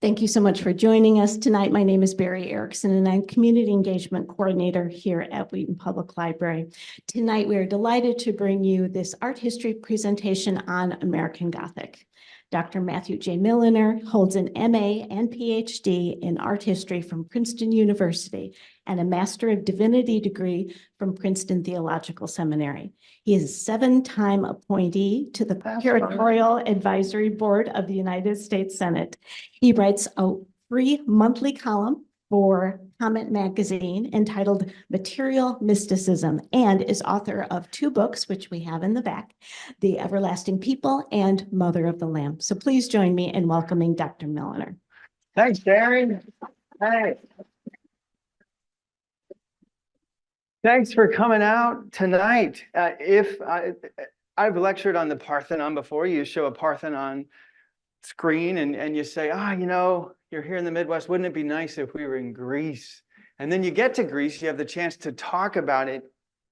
Thank you so much for joining us tonight. My name is Barry Erickson, and I'm Community Engagement Coordinator here at Wheaton Public Library. Tonight, we are delighted to bring you this art history presentation on American Gothic. Dr. Matthew J. Milliner holds an MA and PhD in art history from Princeton University and a Master of Divinity degree from Princeton Theological Seminary. He is a 7-time appointee to the Curatorial Advisory Board of the United States Senate. He writes a free monthly column for Comment Magazine entitled Material Mysticism and is author of 2 books, which we have in the back, The Everlasting People and Mother of the Lamb. So please join me in welcoming Dr. Milliner. Thanks, Darren. Hey. Thanks for coming out tonight. I've lectured on the Parthenon before. You show a Parthenon screen and you say, you're here in the Midwest. Wouldn't it be nice if we were in Greece? And then you get to Greece, you have the chance to talk about it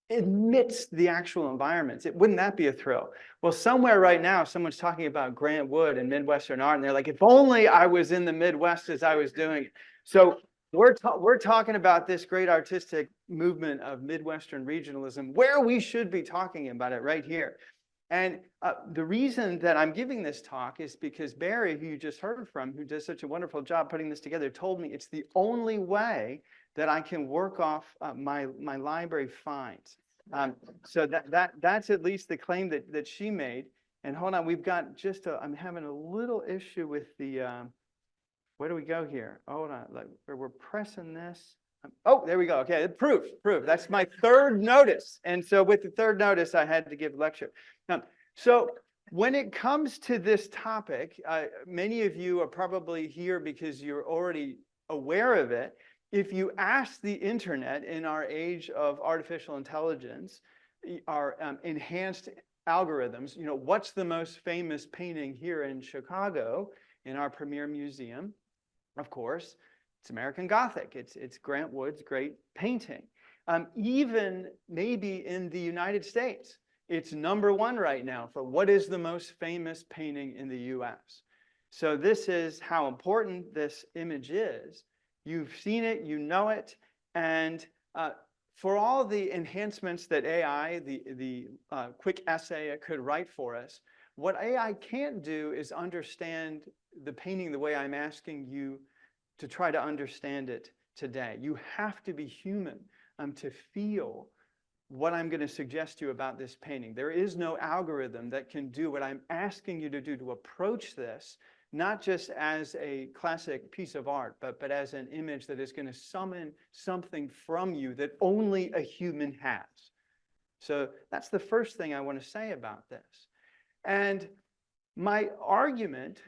amidst the actual environments. Wouldn't that be a thrill? Well, somewhere right now, someone's talking about Grant Wood and Midwestern art, and they're like, if only I was in the Midwest as I was doing it. So we're talking about this great artistic movement of Midwestern regionalism, where we should be talking about it right here. And the reason that I'm giving this talk is because Barry, who you just heard from, who does such a wonderful job putting this together, told me it's the only way that I can work off my library finds. So that's at least the claim that she made. And hold on, we've got I'm having a little issue with the, where do we go here? Hold on, we're pressing this. Oh, there we go. Okay, proof. That's my 3rd notice. And so with the 3rd notice, I had to give a lecture. So when it comes to this topic, many of you are probably here because you're already aware of it. If you ask the internet in our age of artificial intelligence, our enhanced algorithms, what's the most famous painting here in Chicago in our premier museum? Of course, it's American Gothic. It's Grant Wood's great painting. Even maybe in the United States, it's #1 right now for what is the most famous painting in the US. So this is how important this image is. You've seen it, you know it, and for all the enhancements that AI, the quick essay it could write for us, what AI can't do is understand the painting the way I'm asking you to try to understand it today. You have to be human to feel what I'm going to suggest to you about this painting. There is no algorithm that can do what I'm asking you to do to approach this, not just as a classic piece of art, but as an image that is going to summon something from you that only a human has. So that's the first thing I want to say about this. And my argument,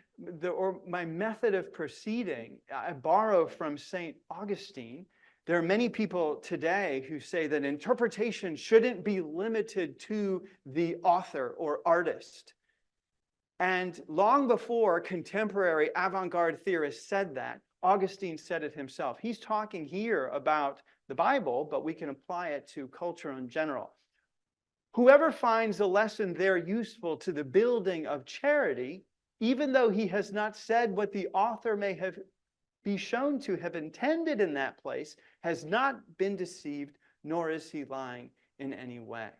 or my method of proceeding, I borrow from St. Augustine. There are many people today who say that interpretation shouldn't be limited to the author or artist. And long before contemporary avant-garde theorists said that, Augustine said it himself. He's talking here about the Bible, but we can apply it to culture in general. Whoever finds a lesson there useful to the building of charity, even though he has not said what the author may have be shown to have intended in that place, has not been deceived, nor is he lying in any way.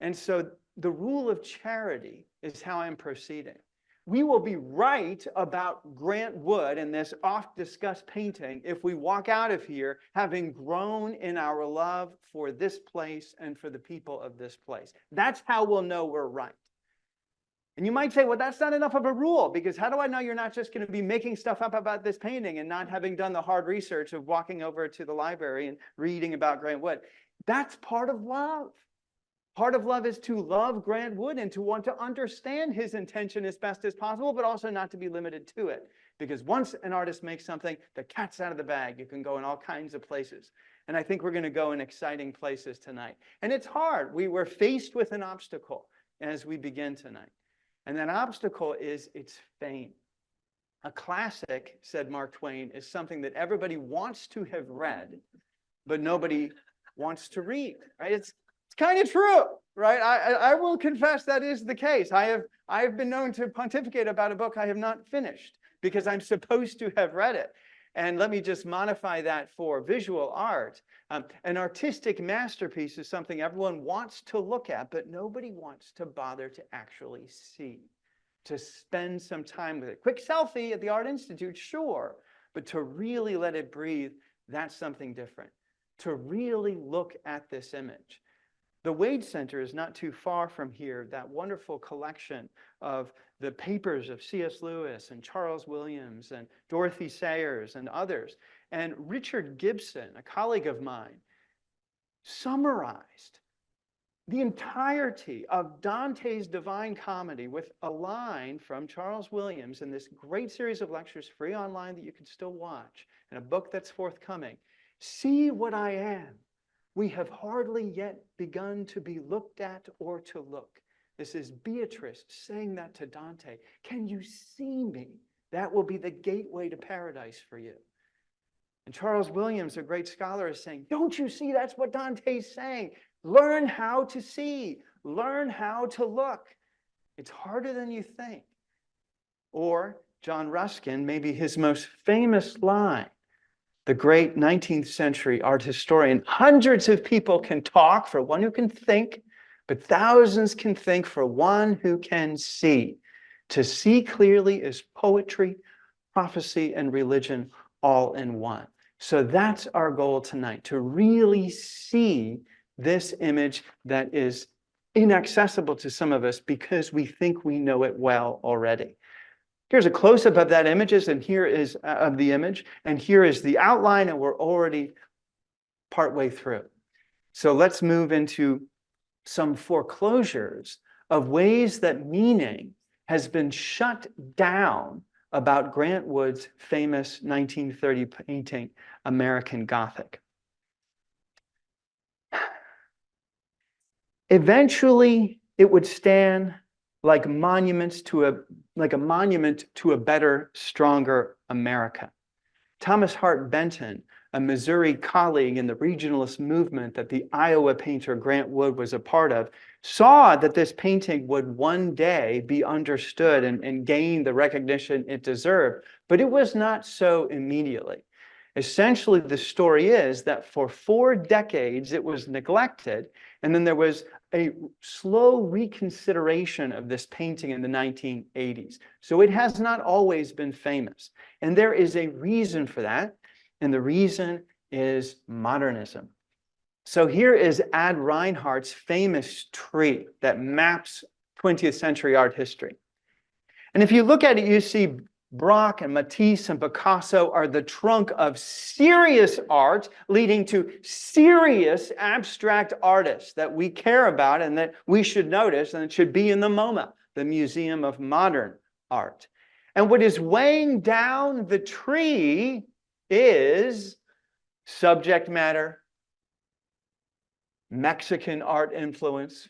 And so the rule of charity is how I'm proceeding. We will be right about Grant Wood and this oft-discussed painting if we walk out of here having grown in our love for this place and for the people of this place. That's how we'll know we're right. And you might say, well, that's not enough of a rule, because how do I know you're not just going to be making stuff up about this painting and not having done the hard research of walking over to the library and reading about Grant Wood? That's part of love. Part of love is to love Grant Wood and to want to understand his intention as best as possible, but also not to be limited to it. Because once an artist makes something, the cat's out of the bag. You can go in all kinds of places. And I think we're going to go in exciting places tonight. And it's hard. We were faced with an obstacle as we begin tonight. And that obstacle is its fame. A classic, said Mark Twain, is something that everybody wants to have read, but nobody wants to read. Right? It's kind of true, right? I will confess that is the case. I have been known to pontificate about a book I have not finished because I'm supposed to have read it. And let me just modify that for visual art. An artistic masterpiece is something everyone wants to look at, but nobody wants to bother to actually see, to spend some time with it. Quick selfie at the Art Institute, sure, but to really let it breathe, that's something different. To really look at this image. The Wade Center is not too far from here, that wonderful collection of the papers of C.S. Lewis and Charles Williams and Dorothy Sayers and others. And Richard Gibson, a colleague of mine, summarized the entirety of Dante's Divine Comedy with a line from Charles Williams in this great series of lectures, free online, that you can still watch, and a book that's forthcoming. See what I am. We have hardly yet begun to be looked at or to look. This is Beatrice saying that to Dante. Can you see me? That will be the gateway to paradise for you. And Charles Williams, a great scholar, is saying, don't you see that's what Dante's saying? Learn how to see. Learn how to look. It's harder than you think. Or John Ruskin, maybe his most famous line, the great 19th century art historian, hundreds of people can talk for one who can think, but thousands can think for one who can see. To see clearly is poetry, prophecy, and religion all in one. So that's our goal tonight, to really see this image that is inaccessible to some of us because we think we know it well already. Here's a close-up of that image, and here is of the image, and here is the outline, and we're already partway through. So let's move into some foreclosures of ways that meaning has been shut down about Grant Wood's famous 1930 painting, American Gothic. Eventually, it would stand like monuments to a monument to a better, stronger America. Thomas Hart Benton, a Missouri colleague in the regionalist movement that the Iowa painter Grant Wood was a part of, saw that this painting would one day be understood and gain the recognition it deserved, but it was not so immediately. Essentially, the story is that for 4 decades it was neglected, and then there was a slow reconsideration of this painting in the 1980s. So it has not always been famous. And there is a reason for that, and the reason is modernism. So here is Ad Reinhardt's famous tree that maps 20th century art history. And if you look at it, you see Braque and Matisse and Picasso are the trunk of serious art leading to serious abstract artists that we care about and that we should notice, and it should be in the MoMA, the Museum of Modern Art. And what is weighing down the tree is subject matter, Mexican art influence,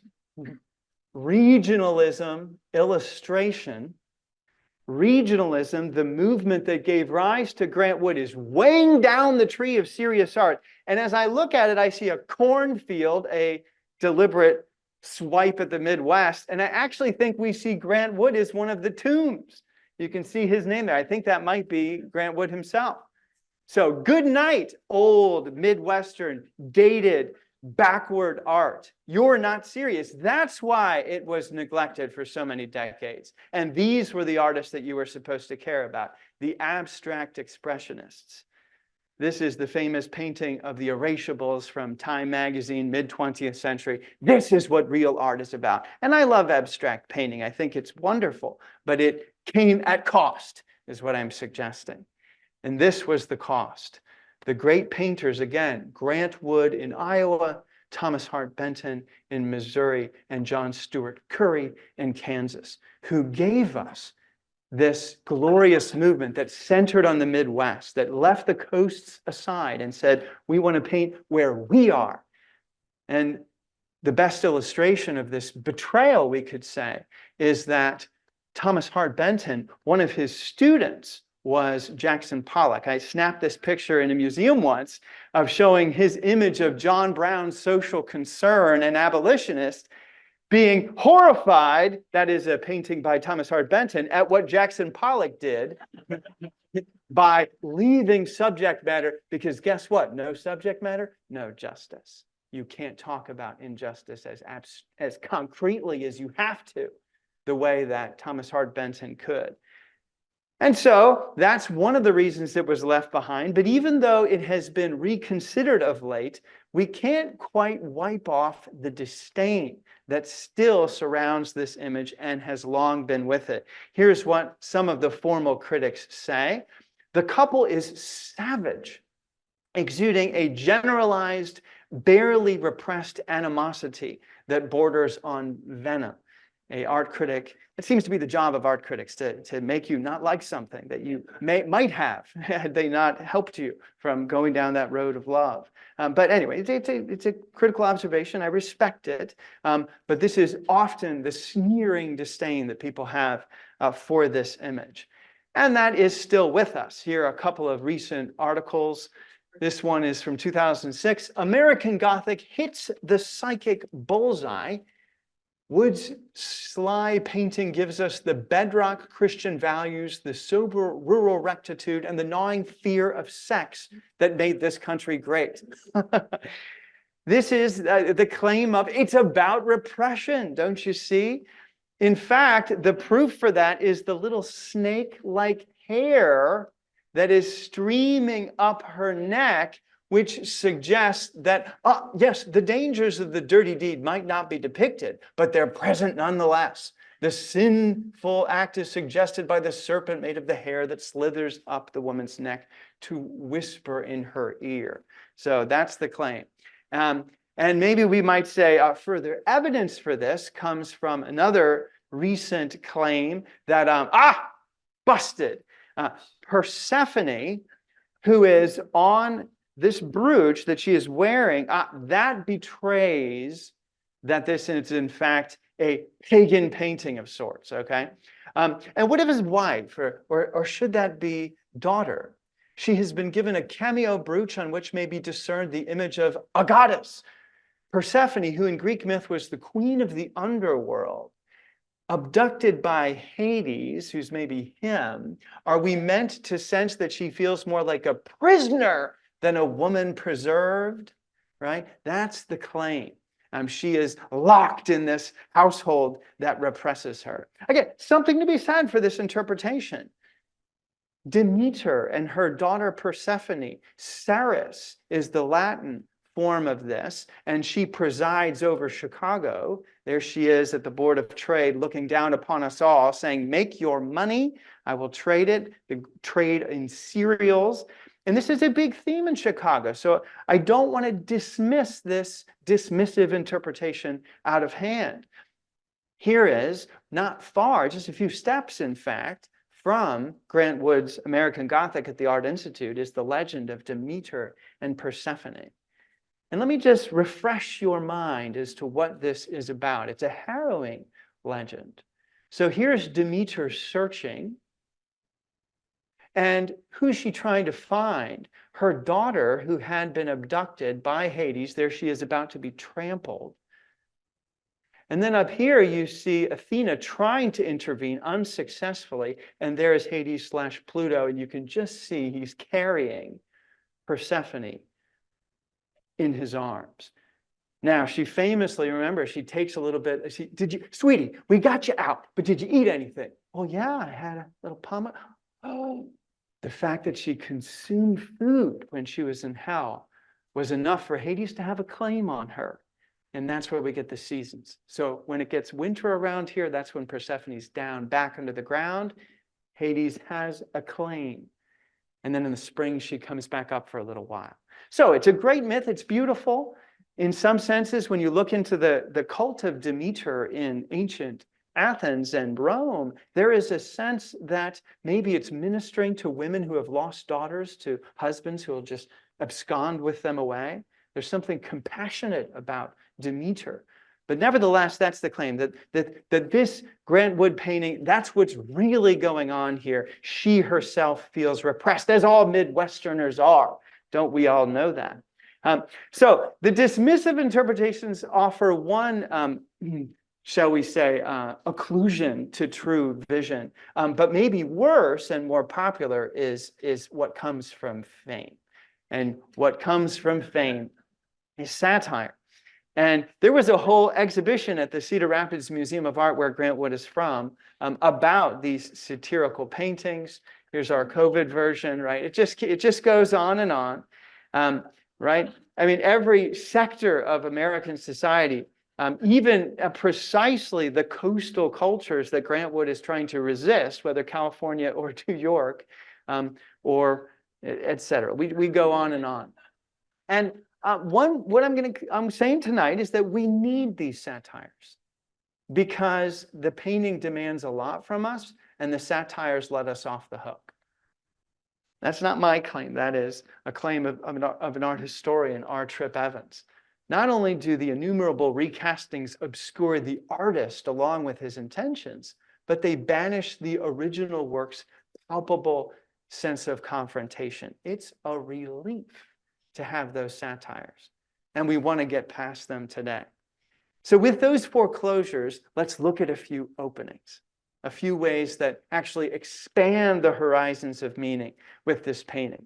regionalism, illustration. Regionalism, the movement that gave rise to Grant Wood, is weighing down the tree of serious art. And as I look at it, I see a cornfield, a deliberate swipe at the Midwest. And I actually think we see Grant Wood as one of the tombs. You can see his name there. I think that might be Grant Wood himself. So good night, old Midwestern, dated, backward art. You're not serious. That's why it was neglected for so many decades. And these were the artists that you were supposed to care about, the abstract expressionists. This is the famous painting of the Erasurables from Time magazine, mid-20th century. This is what real art is about. And I love abstract painting. I think it's wonderful, but it came at cost, is what I'm suggesting. And this was the cost. The great painters, again, Grant Wood in Iowa, Thomas Hart Benton in Missouri, and John Stewart Curry in Kansas, who gave us this glorious movement that centered on the Midwest, that left the coasts aside and said, we want to paint where we are. And the best illustration of this betrayal, we could say, is that Thomas Hart Benton, one of his students, was Jackson Pollock. I snapped this picture in a museum once of showing his image of John Brown's social concern and abolitionist. being horrified, that is a painting by Thomas Hart Benton, at what Jackson Pollock did by leaving subject matter, because guess what? No subject matter, no justice. You can't talk about injustice as concretely as you have to, the way that Thomas Hart Benton could. And so that's one of the reasons it was left behind. But even though it has been reconsidered of late, we can't quite wipe off the disdain that still surrounds this image and has long been with it. Here's what some of the formal critics say. The couple is savage, exuding a generalized, barely repressed animosity that borders on venom. An art critic, it seems to be the job of art critics to make you not like something that you might have had they not helped you from going down that road of love. But anyway, it's a critical observation. I respect it. But this is often the sneering disdain that people have for this image. And that is still with us. Here are a couple of recent articles. This one is from 2006. American Gothic hits the psychic bullseye. Wood's sly painting gives us the bedrock Christian values, the sober rural rectitude, and the gnawing fear of sex that made this country great. This is the claim of, it's about repression, don't you see? In fact, the proof for that is the little snake-like hair that is streaming up her neck, which suggests that, yes, the dangers of the dirty deed might not be depicted, but they're present nonetheless. The sinful act is suggested by the serpent made of the hair that slithers up the woman's neck to whisper in her ear. So that's the claim. And maybe we might say further evidence for this comes from another recent claim that, busted. Persephone, who is on this brooch that she is wearing, that betrays that this is in fact a pagan painting of sorts, okay? And what of his wife, or should that be daughter? She has been given a cameo brooch on which may be discerned the image of a goddess, Persephone, who in Greek myth was the queen of the underworld, abducted by Hades, who's maybe him. Are we meant to sense that she feels more like a prisoner than a woman preserved, right? That's the claim. She is locked in this household that represses her. Again, something to be said for this interpretation. Demeter and her daughter Persephone, Ceres is the Latin form of this, and she presides over Chicago. There she is at the Board of Trade looking down upon us all, saying, make your money, I will trade it, the trade in cereals. And this is a big theme in Chicago. So I don't want to dismiss this dismissive interpretation out of hand. Here is, not far, just a few steps, in fact, from Grant Wood's American Gothic at the Art Institute, is the legend of Demeter and Persephone. And let me just refresh your mind as to what this is about. It's a harrowing legend. So here's Demeter searching. And who's she trying to find? Her daughter, who had been abducted by Hades. There she is, about to be trampled. And then up here you see Athena trying to intervene unsuccessfully. And there is Hades / Pluto. And you can just see he's carrying Persephone in his arms. Now, she famously, remember, she takes a little bit. Sweetie, we got you out, but did you eat anything? Oh, yeah, I had a little pomade. Oh, the fact that she consumed food when she was in hell was enough for Hades to have a claim on her. And that's where we get the seasons. So when it gets winter around here, that's when Persephone's down back under the ground. Hades has a claim. And then in the spring, she comes back up for a little while. So it's a great myth. It's beautiful. In some senses, when you look into the cult of Demeter in ancient Athens and Rome, there is a sense that maybe it's ministering to women who have lost daughters to husbands who will just abscond with them away. There's something compassionate about Demeter. But nevertheless, that's the claim, that this Grant Wood painting, that's what's really going on here. She herself feels repressed, as all Midwesterners are. Don't we all know that? So the dismissive interpretations offer one shall we say, occlusion to true vision. But maybe worse and more popular is what comes from fame. And what comes from fame is satire. And there was a whole exhibition at the Cedar Rapids Museum of Art, where Grant Wood is from, about these satirical paintings. Here's our COVID version, right? It just goes on and on, right? I mean, every sector of American society, even precisely the coastal cultures that Grant Wood is trying to resist, whether California or New York, or et cetera. We go on and on. And what I'm saying tonight is that we need these satires, because the painting demands a lot from us and the satires let us off the hook. That's not my claim. That is a claim of an art historian, R. Tripp Evans. Not only do the innumerable recastings obscure the artist along with his intentions, but they banish the original work's palpable sense of confrontation. It's a relief to have those satires, and we want to get past them today. So with those foreclosures, let's look at a few openings, a few ways that actually expand the horizons of meaning with this painting.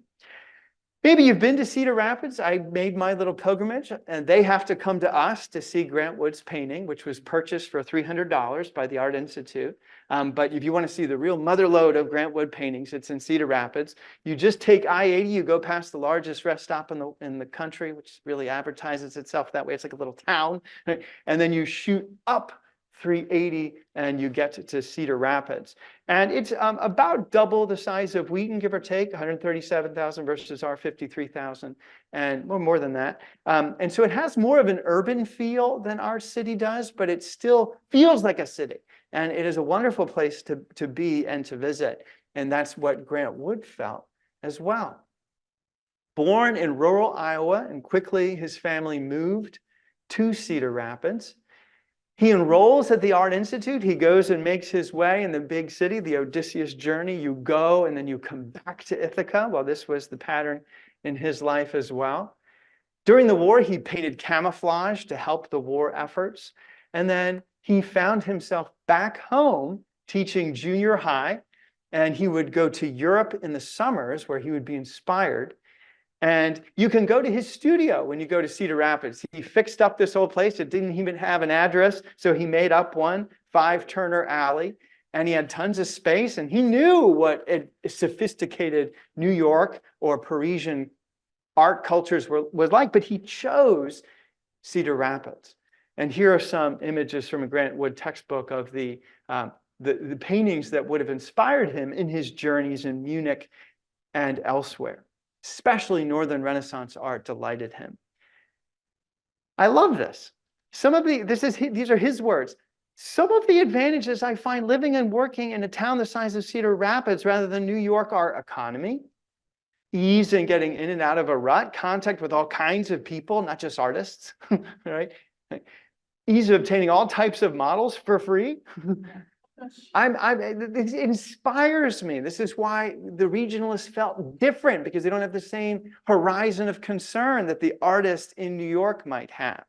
Maybe you've been to Cedar Rapids. I made my little pilgrimage, and they have to come to us to see Grant Wood's painting, which was purchased for $300 by the Art Institute. But if you want to see the real motherlode of Grant Wood paintings, it's in Cedar Rapids. You just take I-80, you go past the largest rest stop in the country, which really advertises itself that way. It's like a little town. Right? And then you shoot up 380 and you get to Cedar Rapids. And it's about double the size of Wheaton, give or take, 137,000 versus our 53,000, and more than that. And so it has more of an urban feel than our city does, but it still feels like a city. And it is a wonderful place to be and to visit. And that's what Grant Wood felt as well. Born in rural Iowa, and quickly his family moved to Cedar Rapids. He enrolls at the Art Institute. He goes and makes his way in the big city, the Odysseus journey. You go and then you come back to Ithaca. Well, this was the pattern in his life as well. During the war, he painted camouflage to help the war efforts. And then he found himself back home teaching junior high. And he would go to Europe in the summers where he would be inspired. And you can go to his studio when you go to Cedar Rapids. He fixed up this old place. It didn't even have an address, so he made up one, 5 Turner Alley. And he had tons of space, and he knew what a sophisticated New York or Parisian art cultures was like, but he chose Cedar Rapids. And here are some images from a Grant Wood textbook of the paintings that would have inspired him in his journeys in Munich and elsewhere. Especially Northern Renaissance art delighted him. I love this. These are his words. Some of the advantages I find living and working in a town the size of Cedar Rapids rather than New York are economy, ease in getting in and out of a rut, contact with all kinds of people, not just artists, right? Ease of obtaining all types of models for free. It inspires me. This is why the regionalists felt different, because they don't have the same horizon of concern that the artist in New York might have.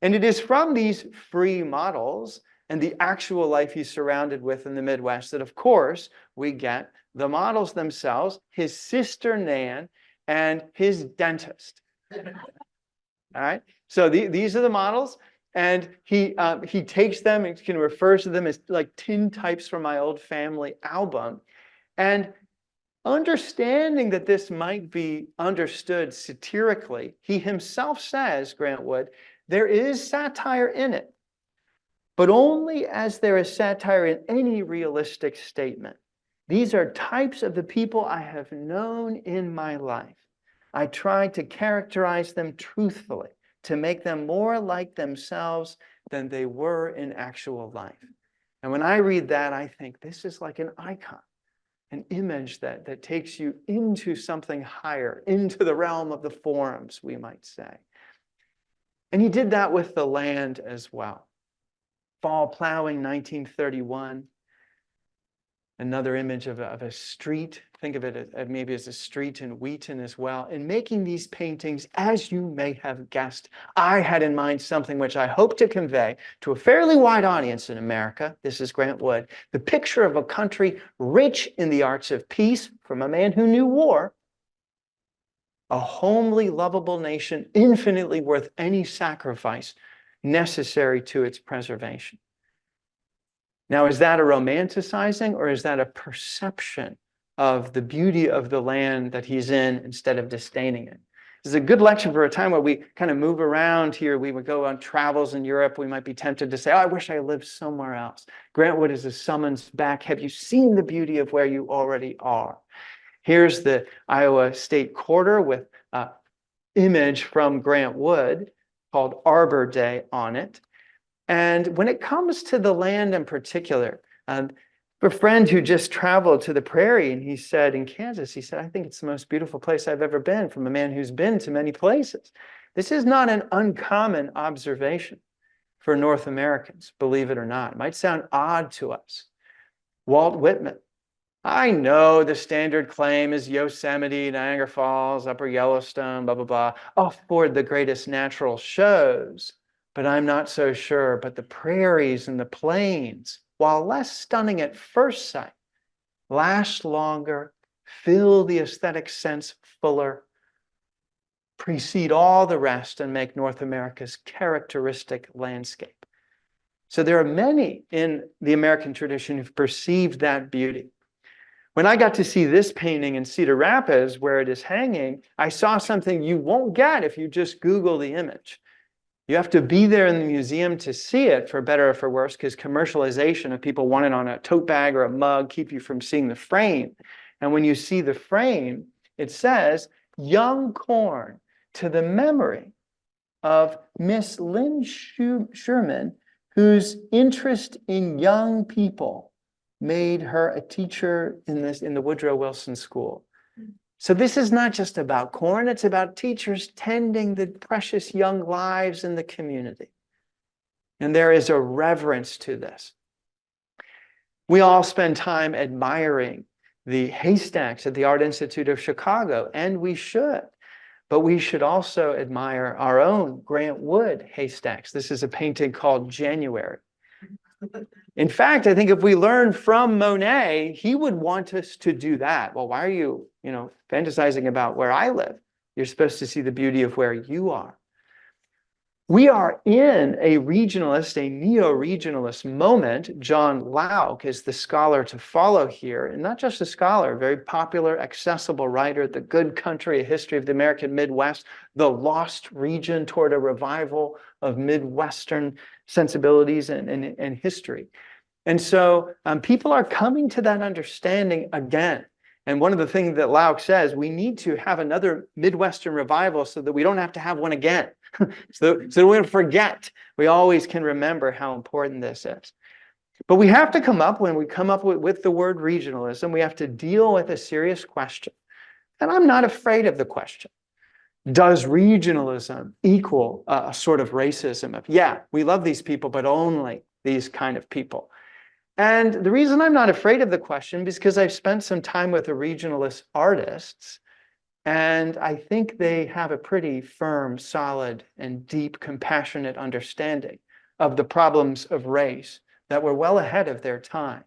And it is from these free models and the actual life he's surrounded with in the Midwest that, of course, we get the models themselves, his sister Nan, and his dentist. All right. So these are the models. And he takes them and can refer to them as like tintypes from my old family album. And understanding that this might be understood satirically, he himself says, Grant Wood, there is satire in it, but only as there is satire in any realistic statement. These are types of the people I have known in my life. I try to characterize them truthfully, to make them more like themselves than they were in actual life. And when I read that, I think this is like an icon, an image that takes you into something higher, into the realm of the forms, we might say. And he did that with the land as well. Fall plowing, 1931. Another image of a street. Think of it as maybe as a street in Wheaton as well. In making these paintings, as you may have guessed, I had in mind something which I hope to convey to a fairly wide audience in America. This is Grant Wood. The picture of a country rich in the arts of peace from a man who knew war. A homely, lovable nation, infinitely worth any sacrifice necessary to its preservation. Now, is that a romanticizing or is that a perception of the beauty of the land that he's in instead of disdaining it? This is a good lecture for a time where we kind of move around here. We would go on travels in Europe. We might be tempted to say, oh, I wish I lived somewhere else. Grant Wood is a summons back. Have you seen the beauty of where you already are? Here's the Iowa State Quarter with an image from Grant Wood called Arbor Day on it. And when it comes to the land in particular, a friend who just traveled to the prairie, and he said in Kansas, he said, I think it's the most beautiful place I've ever been, from a man who's been to many places. This is not an uncommon observation for North Americans, believe it or not. It might sound odd to us. Walt Whitman. I know the standard claim is Yosemite, Niagara Falls, Upper Yellowstone, blah, blah, blah, afford the greatest natural shows. But I'm not so sure. But the prairies and the plains, while less stunning at first sight, last longer, fill the aesthetic sense fuller, precede all the rest, and make North America's characteristic landscape. So there are many in the American tradition who've perceived that beauty. When I got to see this painting in Cedar Rapids, where it is hanging, I saw something you won't get if you just Google the image. You have to be there in the museum to see it, for better or for worse, because commercialization of people want it on a tote bag or a mug keep you from seeing the frame. And when you see the frame, it says, young corn, to the memory of Miss Lynn Sherman, whose interest in young people made her a teacher in the Woodrow Wilson School. So this is not just about corn, it's about teachers tending the precious young lives in the community. And there is a reverence to this. We all spend time admiring the haystacks at the Art Institute of Chicago, and we should. But we should also admire our own Grant Wood haystacks. This is a painting called January. In fact, I think if we learn from Monet, he would want us to do that. Well, why are you, fantasizing about where I live? You're supposed to see the beauty of where you are. We are in a regionalist, a neo-regionalist moment. John Locke is the scholar to follow here, and not just a scholar, a very popular, accessible writer, The Good Country, A History of the American Midwest, the lost region toward a revival of Midwestern sensibilities and history. And so people are coming to that understanding again. And one of the things that Locke says, we need to have another Midwestern revival so that we don't have to have one again. so we don't forget. We always can remember how important this is. But we have to come up, when we come up with the word regionalism, we have to deal with a serious question. And I'm not afraid of the question. Does regionalism equal a sort of racism of, yeah, we love these people, but only these kind of people? And the reason I'm not afraid of the question is because I've spent some time with the regionalist artists, and I think they have a pretty firm, solid, and deep, compassionate understanding of the problems of race that were well ahead of their time.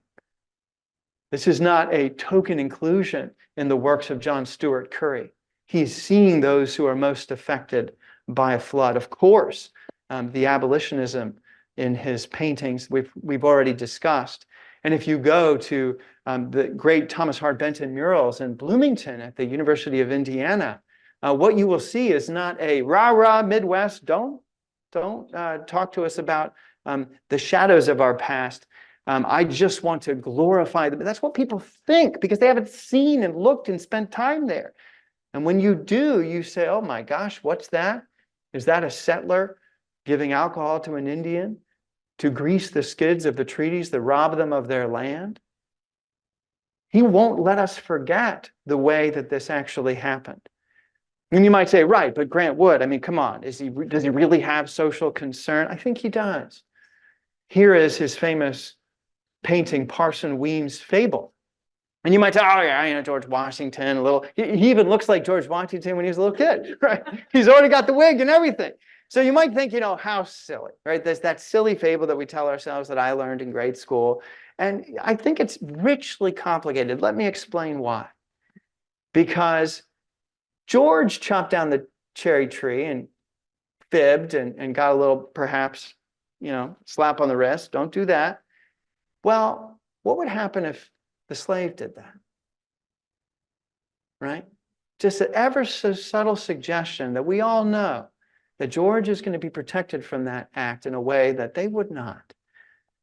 This is not a token inclusion in the works of John Stuart Curry. He's seeing those who are most affected by a flood. Of course, the abolitionism in his paintings we've already discussed. And if you go to the great Thomas Hart Benton murals in Bloomington at the University of Indiana, what you will see is not a rah-rah Midwest, don't talk to us about the shadows of our past. I just want to glorify them. That's what people think because they haven't seen and looked and spent time there. And when you do, you say, oh my gosh, what's that? Is that a settler giving alcohol to an Indian to grease the skids of the treaties that rob them of their land? He won't let us forget the way that this actually happened. And you might say, right, but Grant Wood, I mean, come on, does he really have social concern? I think he does. Here is his famous painting, Parson Weems' Fable. And you might say, oh yeah, George Washington, a little, he even looks like George Washington when he was a little kid, right? He's already got the wig and everything. So you might think, how silly, right? There's that silly fable that we tell ourselves that I learned in grade school. And I think it's richly complicated. Let me explain why. Because George chopped down the cherry tree and fibbed and got a little, perhaps, slap on the wrist. Don't do that. Well, what would happen if the slave did that? Right? Just an ever so subtle suggestion that we all know that George is going to be protected from that act in a way that they would not.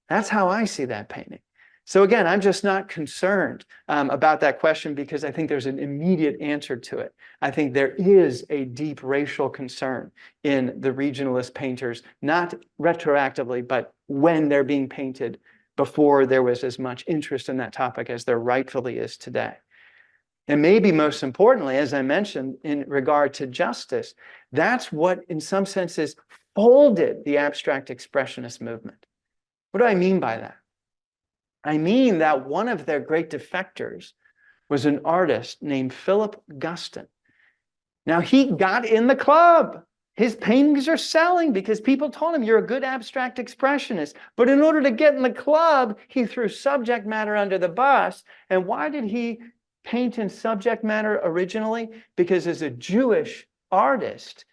That's how I see that painting. So again, I'm just not concerned about that question because I think there's an immediate answer to it. I think there is a deep racial concern in the regionalist painters, not retroactively, but when they're being painted before there was as much interest in that topic as there rightfully is today. And maybe most importantly, as I mentioned, in regard to justice, that's what in some senses folded the abstract expressionist movement. What do I mean by that? I mean that one of their great defectors was an artist named Philip Guston. Now, he got in the club. His paintings are selling because people told him, you're a good abstract expressionist. But in order to get in the club, he threw subject matter under the bus. And why did he paint in subject matter originally? Because as a Jewish artist,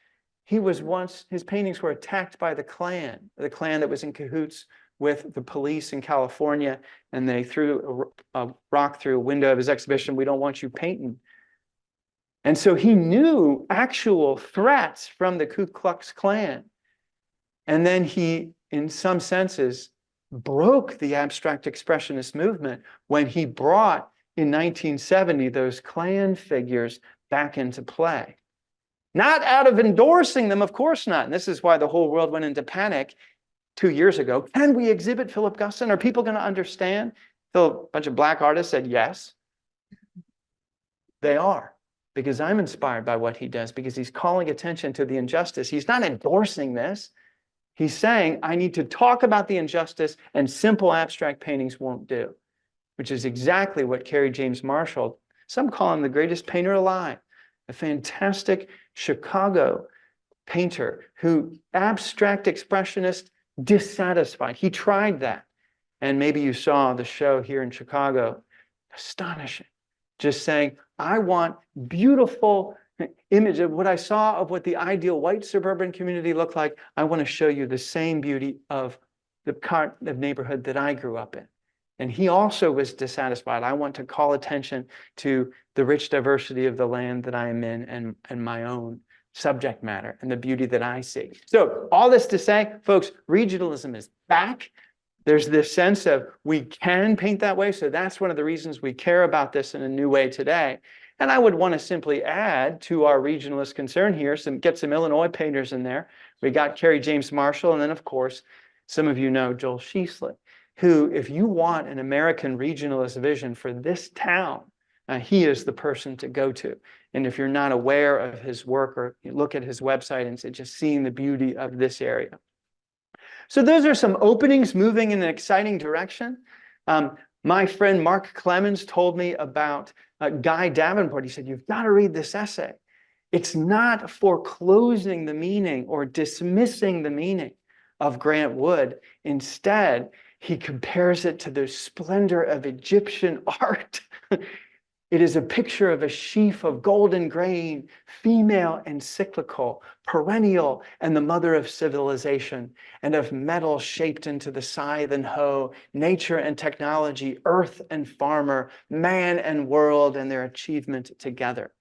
his paintings were attacked by the Klan that was in cahoots with the police in California, and they threw a rock through a window of his exhibition. We don't want you painting. And so he knew actual threats from the Ku Klux Klan. And then he, in some senses, broke the abstract expressionist movement when he brought, in 1970, those Klan figures back into play. Not out of endorsing them, of course not. And this is why the whole world went into panic 2 years ago. Can we exhibit Philip Guston? Are people going to understand? So a bunch of black artists said yes. They are, because I'm inspired by what he does, because he's calling attention to the injustice. He's not endorsing this. He's saying, I need to talk about the injustice, and simple abstract paintings won't do, which is exactly what Kerry James Marshall, some call him the greatest painter alive, a fantastic Chicago painter who abstract expressionist dissatisfied. He tried that. And maybe you saw the show here in Chicago. Astonishing. Just saying, I want beautiful image of what I saw of what the ideal white suburban community looked like. I want to show you the same beauty of the neighborhood that I grew up in. And he also was dissatisfied. I want to call attention to the rich diversity of the land that I am in and my own subject matter and the beauty that I see. So all this to say, folks, regionalism is back. There's this sense of we can paint that way. So that's one of the reasons we care about this in a new way today. And I would want to simply add to our regionalist concern here, get some Illinois painters in there. We got Kerry James Marshall, and then of course, some of you know Joel Sheasley, who, if you want an American regionalist vision for this town, he is the person to go to. And if you're not aware of his work, or you look at his website and say, just seeing the beauty of this area. So those are some openings moving in an exciting direction. My friend Mark Clemens told me about Guy Davenport. He said, you've got to read this essay. It's not foreclosing the meaning or dismissing the meaning of Grant Wood. Instead, he compares it to the splendor of Egyptian art. It is a picture of a sheaf of golden grain, female and cyclical, perennial and the mother of civilization, and of metal shaped into the scythe and hoe, nature and technology, earth and farmer, man and world, and their achievement together.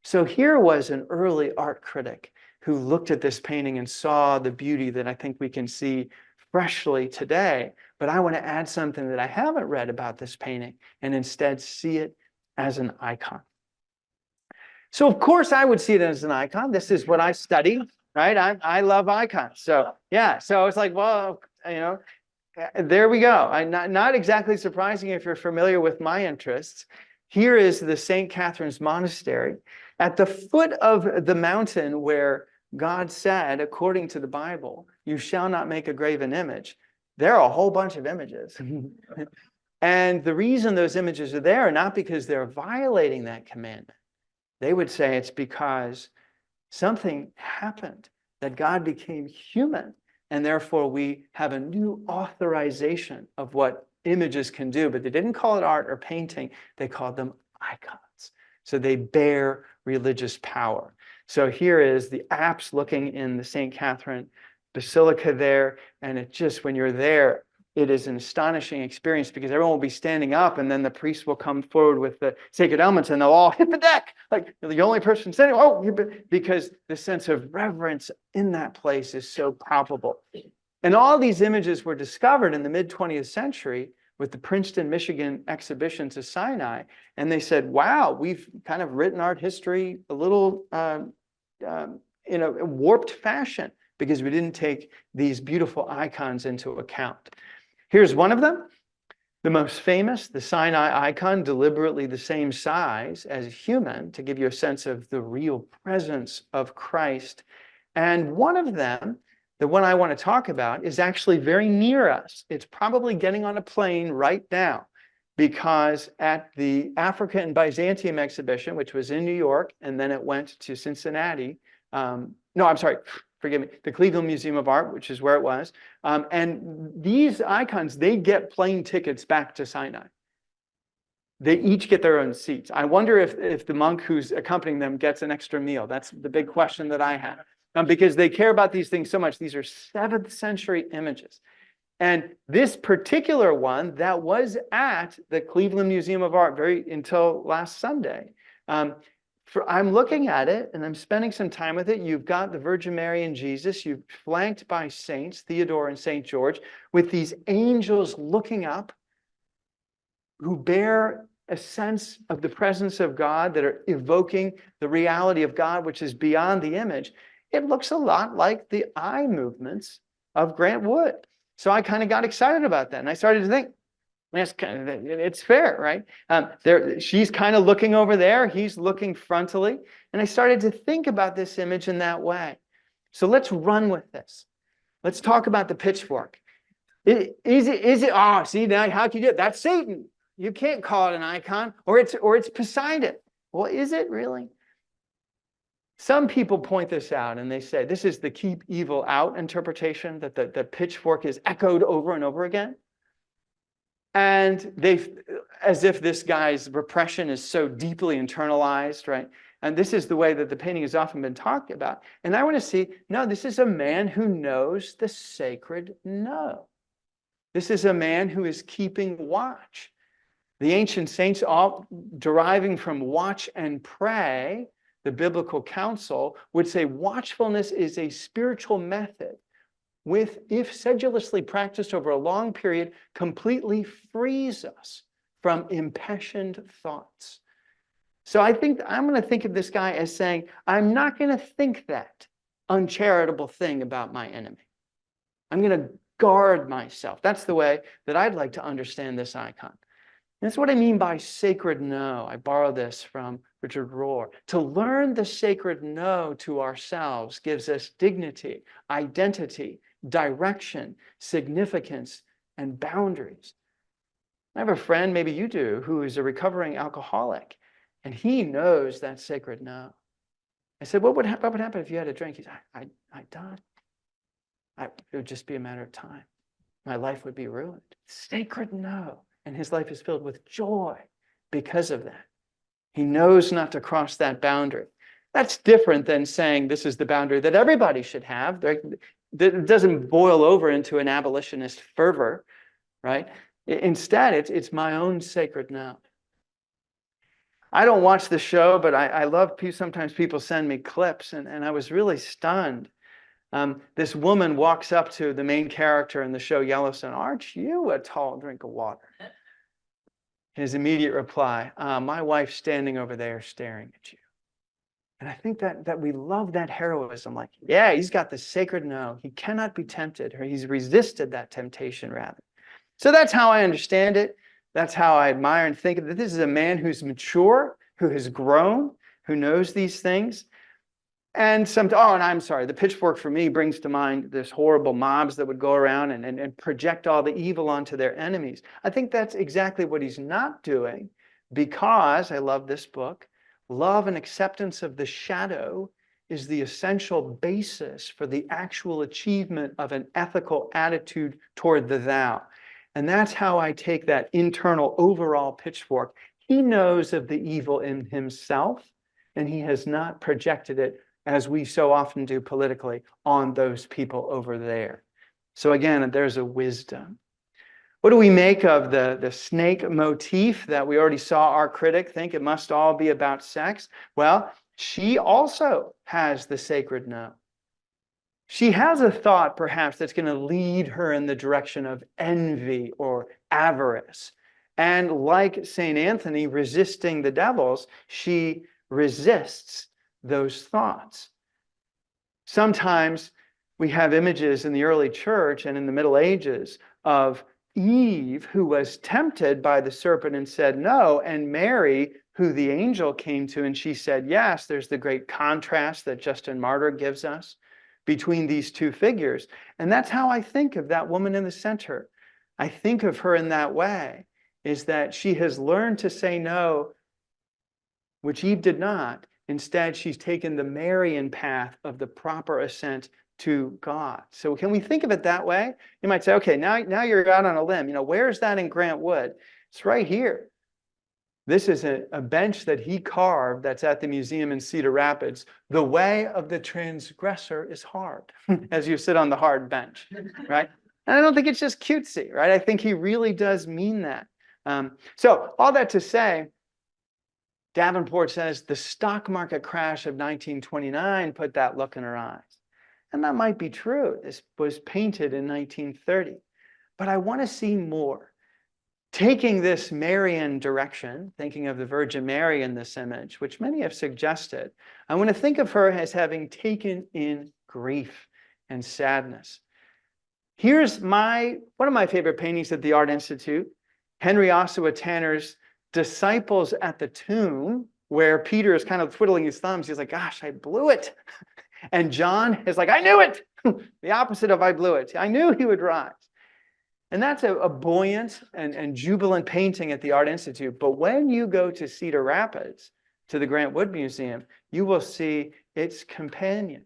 So here was an early art critic who looked at this painting and saw the beauty that I think we can see freshly today. But I want to add something that I haven't read about this painting and instead see it as an icon. So of course I would see it as an icon. This is what I study, right? I love icons. So yeah, so it's like, well, there we go. Not exactly surprising if you're familiar with my interests. Here is the St. Catherine's Monastery at the foot of the mountain where God said, according to the Bible, you shall not make a graven image. There are a whole bunch of images. And the reason those images are there, not because they're violating that commandment. They would say it's because something happened, that God became human, and therefore we have a new authorization of what images can do. But they didn't call it art or painting, they called them icons. So they bear religious power. So here is the apse looking in the St. Catherine Basilica there, and it just, when you're there, it is an astonishing experience because everyone will be standing up and then the priest will come forward with the sacred elements and they'll all hit the deck. Like you're the only person standing, because the sense of reverence in that place is so palpable. And all these images were discovered in the mid-20th century with the Princeton, Michigan exhibitions of Sinai. And they said, wow, we've kind of written art history a little in a warped fashion because we didn't take these beautiful icons into account. Here's one of them, the most famous, the Sinai icon, deliberately the same size as a human to give you a sense of the real presence of Christ. And one of them, the one I want to talk about, is actually very near us. It's probably getting on a plane right now because at the Africa and Byzantium exhibition, which was in New York, and then it went to Cincinnati. No, I'm sorry. Forgive me, the Cleveland Museum of Art, which is where it was. And these icons, they get plane tickets back to Sinai. They each get their own seats. I wonder if the monk who's accompanying them gets an extra meal. That's the big question that I have. Because they care about these things so much. These are 7th century images. And this particular one that was at the Cleveland Museum of Art until last Sunday, I'm looking at it and I'm spending some time with it. You've got the Virgin Mary and Jesus. You're flanked by saints, Theodore and St. George, with these angels looking up who bear a sense of the presence of God, that are evoking the reality of God, which is beyond the image. It looks a lot like the eye movements of Grant Wood. So I kind of got excited about that. And I started to think, it's fair, right? She's kind of looking over there. He's looking frontally. And I started to think about this image in that way. So let's run with this. Let's talk about the pitchfork. Is it, oh, see, now how can you do it? That's Satan. You can't call it an icon, or it's Poseidon. Well, is it really? Some people point this out and they say this is the keep evil out interpretation, that the pitchfork is echoed over and over again. And as if this guy's repression is so deeply internalized, right? And this is the way that the painting has often been talked about. And I want to see, no, this is a man who knows the sacred no. This is a man who is keeping watch. The ancient saints, all deriving from watch and pray, the biblical counsel, would say watchfulness is a spiritual method if sedulously practiced over a long period, completely frees us from impassioned thoughts. So I think I'm going to think of this guy as saying, I'm not going to think that uncharitable thing about my enemy. I'm going to guard myself. That's the way that I'd like to understand this icon. That's what I mean by sacred no. I borrow this from Richard Rohr. To learn the sacred no to ourselves gives us dignity, identity, direction, significance, and boundaries. I have a friend, maybe you do, who is a recovering alcoholic, and he knows that sacred no. I said, what would happen if you had a drink? He said, I'd die. It would just be a matter of time. My life would be ruined. Sacred no. And his life is filled with joy because of that. He knows not to cross that boundary. That's different than saying this is the boundary that everybody should have. It doesn't boil over into an abolitionist fervor, right? Instead, it's my own sacred no. I don't watch the show, but I love sometimes people send me clips, and I was really stunned. This woman walks up to the main character in the show Yellowstone. Aren't you a tall drink of water? His immediate reply, my wife's standing over there staring at you. And I think that we love that heroism. Like, yeah, he's got the sacred no. He cannot be tempted, or he's resisted that temptation rather. So that's how I understand it. That's how I admire and think of it. This is a man who's mature, who has grown, who knows these things. And and I'm sorry, the pitchfork for me brings to mind this horrible mobs that would go around and project all the evil onto their enemies. I think that's exactly what he's not doing, because I love this book. Love and acceptance of the shadow is the essential basis for the actual achievement of an ethical attitude toward the thou. And that's how I take that internal overall pitchfork. He knows of the evil in himself, and he has not projected it, as we so often do politically, on those people over there. So again, there's a wisdom. What do we make of the snake motif that we already saw our critic think it must all be about sex? Well, she also has the sacred no. She has a thought, perhaps, that's going to lead her in the direction of envy or avarice. And like St. Anthony resisting the devils, she resists those thoughts. Sometimes we have images in the early church and in the Middle Ages of Eve, who was tempted by the serpent and said no, and Mary, who the angel came to and she said yes. There's the great contrast that Justin Martyr gives us between these two figures. And that's how I think of that woman in the center. I think of her in that way, is that she has learned to say no, which Eve did not. Instead, she's taken the Marian path of the proper ascent to God. So can we think of it that way? You might say, okay, now you're out on a limb. Where's that in Grant Wood? It's right here. This is a bench that he carved that's at the museum in Cedar Rapids. The way of the transgressor is hard, as you sit on the hard bench, right? And I don't think it's just cutesy, right? I think he really does mean that. So all that to say, Davenport says the stock market crash of 1929 put that look in her eyes. And that might be true. This was painted in 1930. But I want to see more. Taking this Marian direction, thinking of the Virgin Mary in this image, which many have suggested, I want to think of her as having taken in grief and sadness. Here's one of my favorite paintings at the Art Institute, Henry Ossawa Tanner's Disciples at the Tomb, where Peter is kind of twiddling his thumbs. He's like, gosh, I blew it. And John is like, I knew it. The opposite of I blew it. I knew he would rise. And that's a buoyant and jubilant painting at the Art Institute. But when you go to Cedar Rapids, to the Grant Wood Museum, you will see its companion.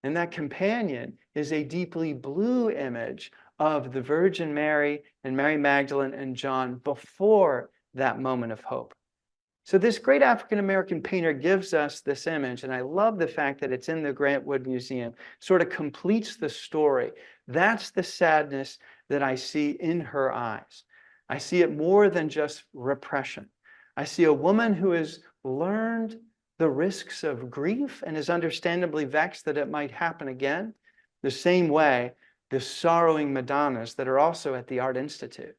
And that companion is a deeply blue image of the Virgin Mary and Mary Magdalene and John before that moment of hope. So this great African-American painter gives us this image, and I love the fact that it's in the Grant Wood Museum, sort of completes the story. That's the sadness that I see in her eyes. I see it more than just repression. I see a woman who has learned the risks of grief and is understandably vexed that it might happen again, the same way the sorrowing Madonnas that are also at the Art Institute.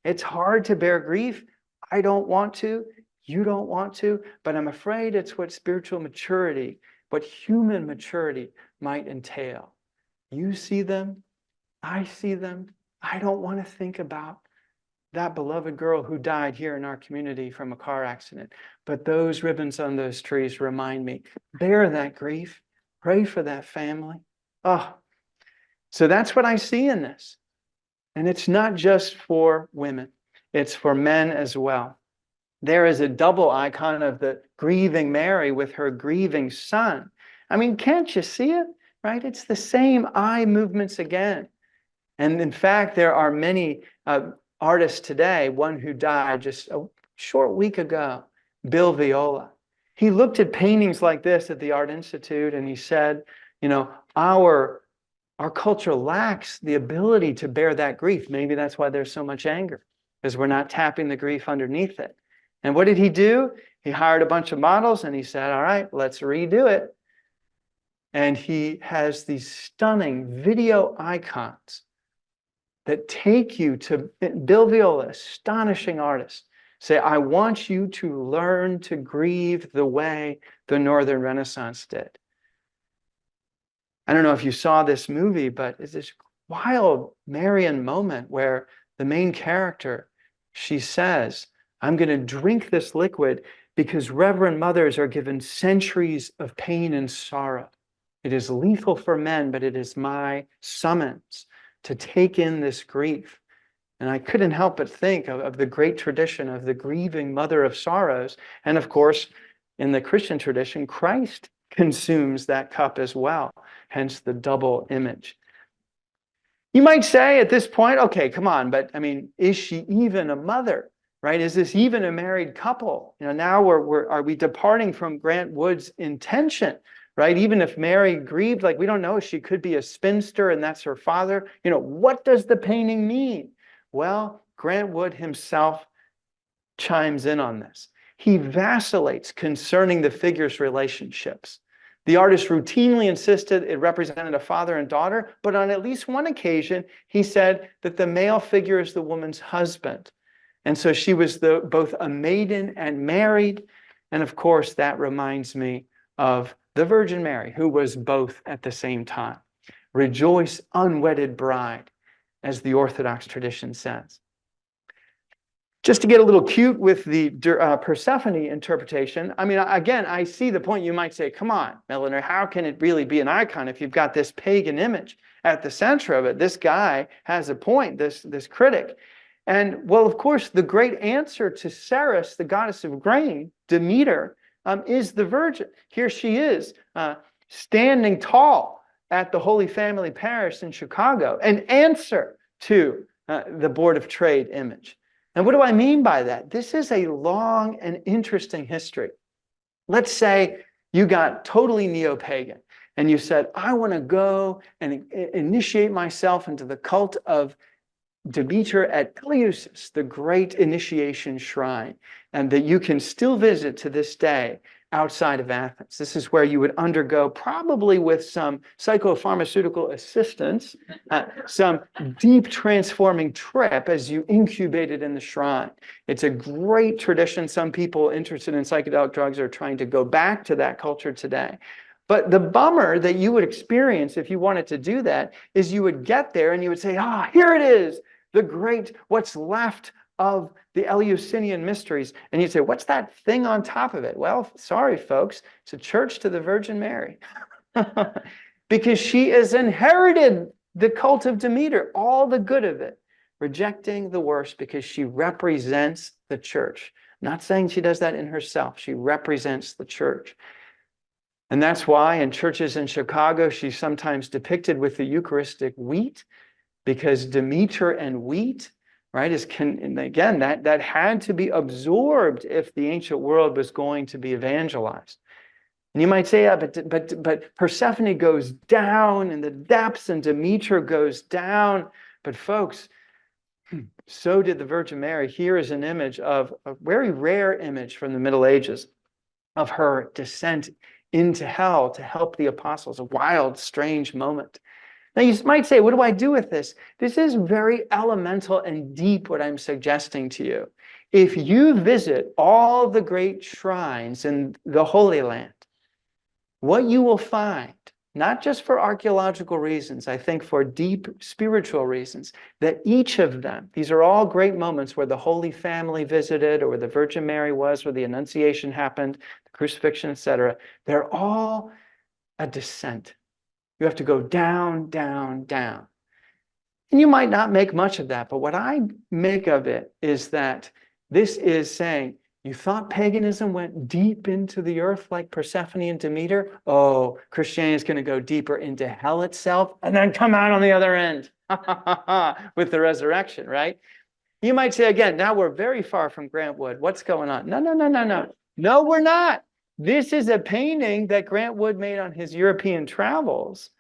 It's hard to bear grief. I don't want to. You don't want to, but I'm afraid it's what spiritual maturity, what human maturity might entail. You see them, I see them. I don't want to think about that beloved girl who died here in our community from a car accident. But those ribbons on those trees remind me, bear that grief, pray for that family. Oh, so that's what I see in this. And it's not just for women, it's for men as well. There is a double icon of the grieving Mary with her grieving son. I mean, can't you see it, right? It's the same eye movements again. And in fact, there are many artists today, one who died just a short week ago, Bill Viola. He looked at paintings like this at the Art Institute and he said, our culture lacks the ability to bear that grief. Maybe that's why there's so much anger, because we're not tapping the grief underneath it. And what did he do? He hired a bunch of models and he said, all right, let's redo it. And he has these stunning video icons that take you to Bill Viola, astonishing artist. Say, I want you to learn to grieve the way the Northern Renaissance did. I don't know if you saw this movie, but it's this wild Marian moment where the main character, she says, I'm going to drink this liquid because Reverend Mothers are given centuries of pain and sorrow. It is lethal for men, but it is my summons to take in this grief. And I couldn't help but think of the great tradition of the grieving mother of sorrows. And of course, in the Christian tradition, Christ consumes that cup as well, hence the double image. You might say at this point, okay, come on, but I mean, is she even a mother, right? Is this even a married couple? Now are we departing from Grant Wood's intention, right? Even if Mary grieved, like we don't know, she could be a spinster and that's her father. What does the painting mean? Well, Grant Wood himself chimes in on this. He vacillates concerning the figures' relationships. The artist routinely insisted it represented a father and daughter, but on at least one occasion, he said that the male figure is the woman's husband. And so she was both a maiden and married. And of course, that reminds me of the Virgin Mary, who was both at the same time. Rejoice, unwedded bride, as the Orthodox tradition says. Just to get a little cute with the Persephone interpretation, I mean, again, I see the point. You might say, come on, Milliner, how can it really be an icon if you've got this pagan image at the center of it? This guy has a point, this critic. And well, of course, the great answer to Ceres, the goddess of grain, Demeter, is the Virgin. Here she is, standing tall at the Holy Family Parish in Chicago, an answer to the Board of Trade image. And what do I mean by that? This is a long and interesting history. Let's say you got totally neo-pagan and you said, I want to go and initiate myself into the cult of Demeter at Eleusis, the great initiation shrine, and that you can still visit to this day outside of Athens. This is where you would undergo, probably with some psychopharmaceutical assistance, some deep transforming trip as you incubated in the shrine. It's a great tradition. Some people interested in psychedelic drugs are trying to go back to that culture today. But the bummer that you would experience if you wanted to do that is you would get there and you would say, here it is, the great, what's left of the Eleusinian mysteries. And you'd say, what's that thing on top of it? Well, sorry, folks, it's a church to the Virgin Mary. Because she has inherited the cult of Demeter, all the good of it, rejecting the worst because she represents the church. Not saying she does that in herself. She represents the church. And that's why in churches in Chicago, she's sometimes depicted with the Eucharistic wheat, because Demeter and wheat, right, and again, that had to be absorbed if the ancient world was going to be evangelized. And you might say, yeah, but Persephone goes down in the depths and Demeter goes down. But folks, so did the Virgin Mary. Here is an image of a very rare image from the Middle Ages of her descent into hell to help the apostles. A wild, strange moment. Now you might say, what do I do with this? This is very elemental and deep, what I'm suggesting to you. If you visit all the great shrines in the Holy Land, what you will find, not just for archaeological reasons, I think for deep spiritual reasons, that each of them, these are all great moments where the Holy Family visited, or where the Virgin Mary was, where the Annunciation happened, the crucifixion, etc. They're all a descent. You have to go down, down, down. And you might not make much of that, but what I make of it is that this is saying, you thought paganism went deep into the earth like Persephone and Demeter? Oh, Christianity is going to go deeper into hell itself and then come out on the other end with the resurrection, right? You might say, again, now we're very far from Grant Wood. What's going on? No. No, we're not. This is a painting that Grant Wood made on his European travels.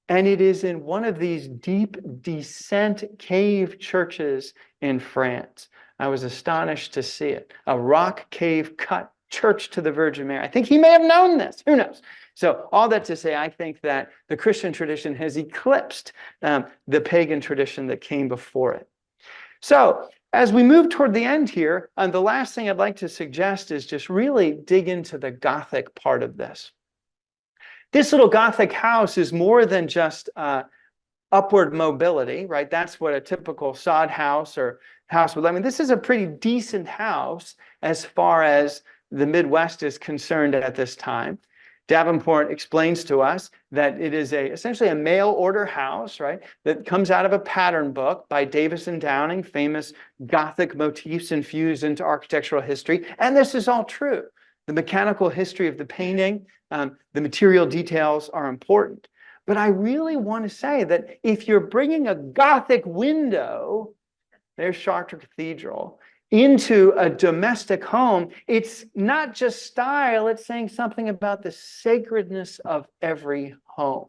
And it is in one of these deep descent cave churches in France. I was astonished to see it. A rock cave cut church to the Virgin Mary. I think he may have known this. Who knows? So all that to say, I think that the Christian tradition has eclipsed the pagan tradition that came before it. So as we move toward the end here, the last thing I'd like to suggest is just really dig into the Gothic part of this. This little Gothic house is more than just upward mobility, right? That's what a typical sod house or house would. I mean, this is a pretty decent house as far as the Midwest is concerned at this time. Davenport explains to us that it is essentially a mail order house, right, that comes out of a pattern book by Davis and Downing, famous Gothic motifs infused into architectural history. And this is all true. The mechanical history of the painting, the material details are important. But I really want to say that if you're bringing a Gothic window, there's Chartres Cathedral, into a domestic home, it's not just style, it's saying something about the sacredness of every home.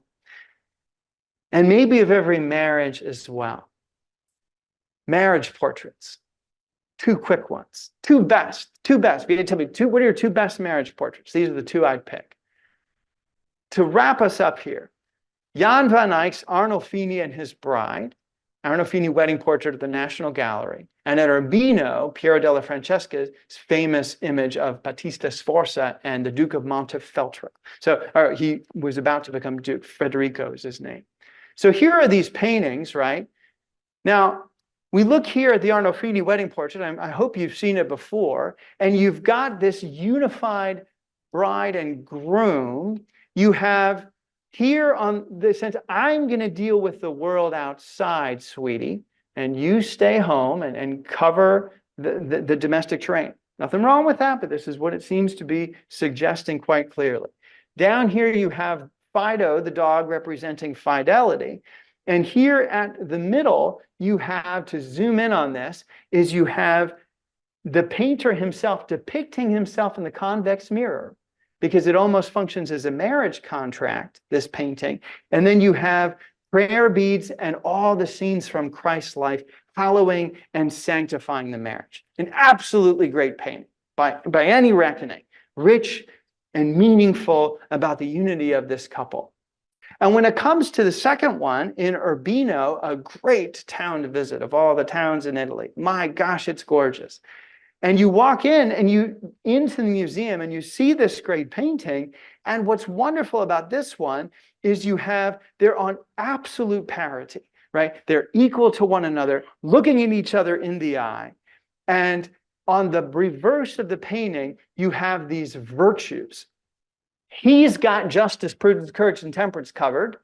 And maybe of every marriage as well. Marriage portraits. Two quick ones. Two best. If you could tell me, what are your two best marriage portraits? These are the two I'd pick. To wrap us up here, Jan van Eyck's Arnolfini and His Bride, Arnolfini wedding portrait at the National Gallery, and at Urbino, Piero della Francesca's famous image of Battista Sforza and the Duke of Montefeltro. So he was about to become Duke. Federico is his name. So here are these paintings, right? Now, we look here at the Arnolfini wedding portrait. I hope you've seen it before. And you've got this unified bride and groom. You have here on the sense, I'm going to deal with the world outside, sweetie, and you stay home and cover the domestic terrain. Nothing wrong with that, but this is what it seems to be suggesting quite clearly. Down here you have Fido, the dog, representing fidelity. And here at the middle, you have, to zoom in on this, is you have the painter himself depicting himself in the convex mirror, because it almost functions as a marriage contract, this painting. And then you have prayer beads and all the scenes from Christ's life, hallowing and sanctifying the marriage. An absolutely great painting by any reckoning, rich and meaningful about the unity of this couple. And when it comes to the second one in Urbino, a great town to visit of all the towns in Italy. My gosh, it's gorgeous. And you walk in and into the museum and you see this great painting. And what's wonderful about this one is they're on absolute parity, right? They're equal to one another, looking at each other in the eye. And on the reverse of the painting, you have these virtues. He's got justice, prudence, courage, and temperance covered.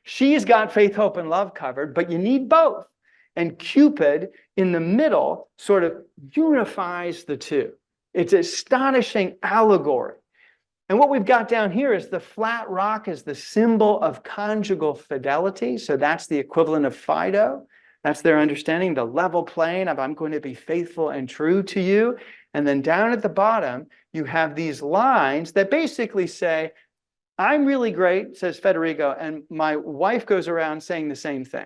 She's got faith, hope, and love covered, but you need both. And Cupid in the middle sort of unifies the two. It's an astonishing allegory. And what we've got down here is the flat rock is the symbol of conjugal fidelity. So that's the equivalent of Fido. That's their understanding, the level plane of I'm going to be faithful and true to you. And then down at the bottom, you have these lines that basically say, I'm really great, says Federico, and my wife goes around saying the same thing.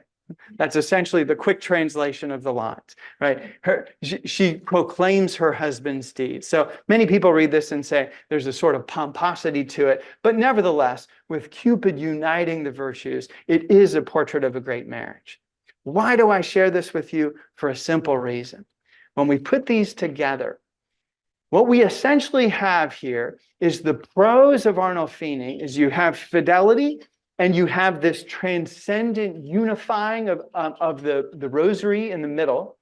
That's essentially the quick translation of the lines, right? She proclaims her husband's deeds. So many people read this and say there's a sort of pomposity to it. But nevertheless, with Cupid uniting the virtues, it is a portrait of a great marriage. Why do I share this with you? For a simple reason. When we put these together, what we essentially have here is the prose of Arnolfini is you have fidelity and you have this transcendent unifying of the rosary in the middle.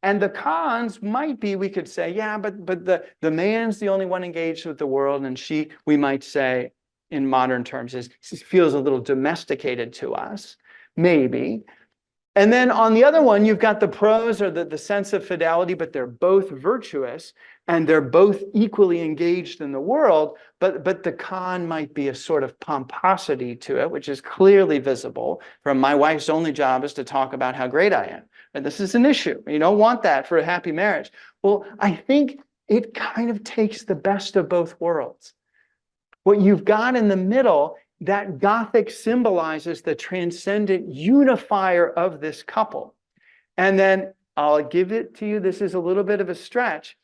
And the cons might be, we could say, yeah, but the man's the only one engaged with the world, and she, we might say, in modern terms, feels a little domesticated to us, maybe. And then on the other one, you've got the prose or the sense of fidelity, but they're both virtuous and they're both equally engaged in the world. But the con might be a sort of pomposity to it, which is clearly visible from my wife's only job is to talk about how great I am. And this is an issue. You don't want that for a happy marriage. Well, I think it kind of takes the best of both worlds. What you've got in the middle, that Gothic symbolizes the transcendent unifier of this couple. And then I'll give it to you. This is a little bit of a stretch,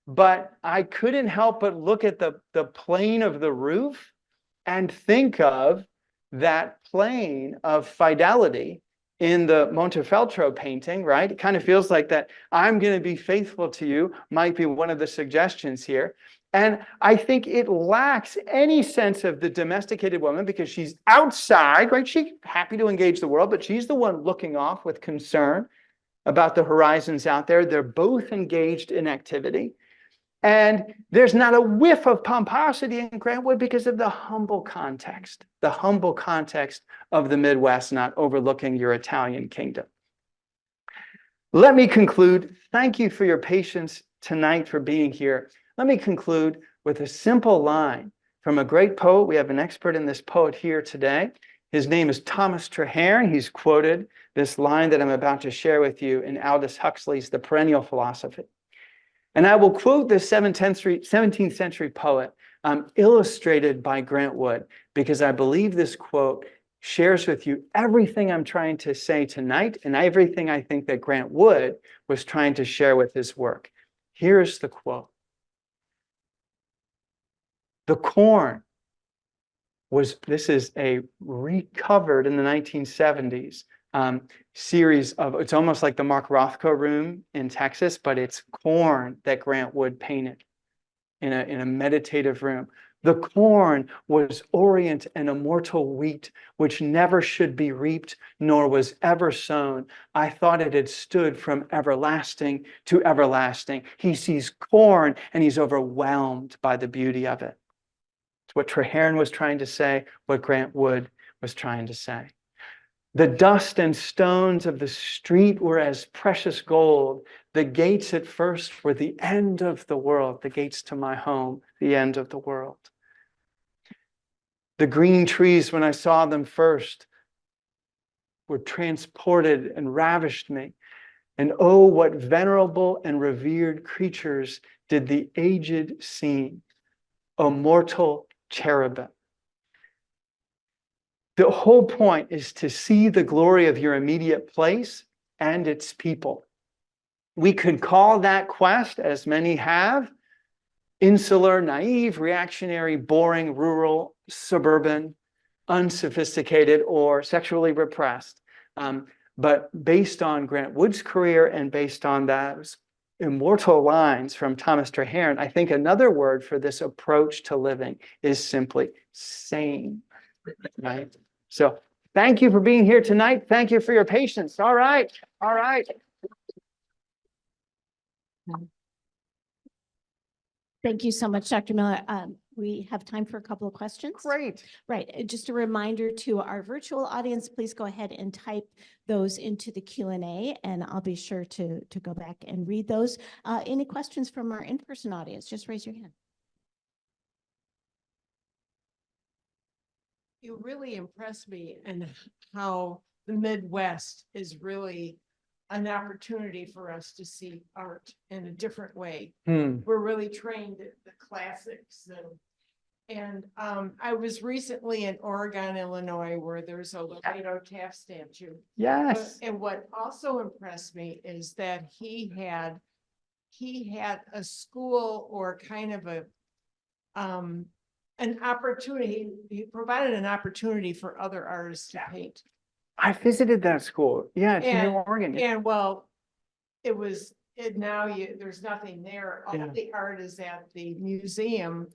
but I couldn't help but look at the plane of the roof and think of that plane of fidelity in the Montefeltro painting, right? It kind of feels like that I'm going to be faithful to you might be one of the suggestions here. And I think it lacks any sense of the domesticated woman because she's outside, right? She's happy to engage the world, but she's the one looking off with concern about the horizons out there. They're both engaged in activity. And there's not a whiff of pomposity in Grant Wood because of the humble context of the Midwest, not overlooking your Italian kingdom. Let me conclude. Thank you for your patience tonight, for being here. Let me conclude with a simple line from a great poet. We have an expert in this poet here today. His name is Thomas Traherne. He's quoted this line that I'm about to share with you in Aldous Huxley's The Perennial Philosophy. And I will quote this 17th century poet, illustrated by Grant Wood, because I believe this quote shares with you everything I'm trying to say tonight and everything I think that Grant Wood was trying to share with his work. Here's the quote. The corn was, this is a recovered in the 1970s series of, it's almost like the Mark Rothko room in Texas, but it's corn that Grant Wood painted in a meditative room. The corn was orient and immortal wheat, which never should be reaped, nor was ever sown. I thought it had stood from everlasting to everlasting. He sees corn and he's overwhelmed by the beauty of it. It's what Traherne was trying to say, what Grant Wood was trying to say. The dust and stones of the street were as precious gold. The gates at first were the end of the world, the gates to my home, the end of the world. The green trees, when I saw them first, were transported and ravished me. And oh, what venerable and revered creatures did the aged seem, O mortal cherubim. The whole point is to see the glory of your immediate place and its people. We could call that quest, as many have, insular, naive, reactionary, boring, rural, suburban, unsophisticated, or sexually repressed. But based on Grant Wood's career and based on those immortal lines from Thomas Traherne, I think another word for this approach to living is simply sane. Right? So thank you for being here tonight. Thank you for your patience. All right. All right. Thank you so much, Dr. Miller. We have time for a couple of questions. Great. Right. Just a reminder to our virtual audience, please go ahead and type those into the Q&A, and I'll be sure to go back and read those. Any questions from our in-person audience? Just raise your hand. You really impressed me in how the Midwest is really an opportunity for us to see art in a different way. We're really trained at the classics. And I was recently in Oregon, Illinois, where there's a Laredo Taft statue. Yes. And what also impressed me is that he had a school or kind of an opportunity. He provided an opportunity for other artists to paint. I visited that school. Yeah, it's in Oregon. And well, there's nothing there. All the art is at the museum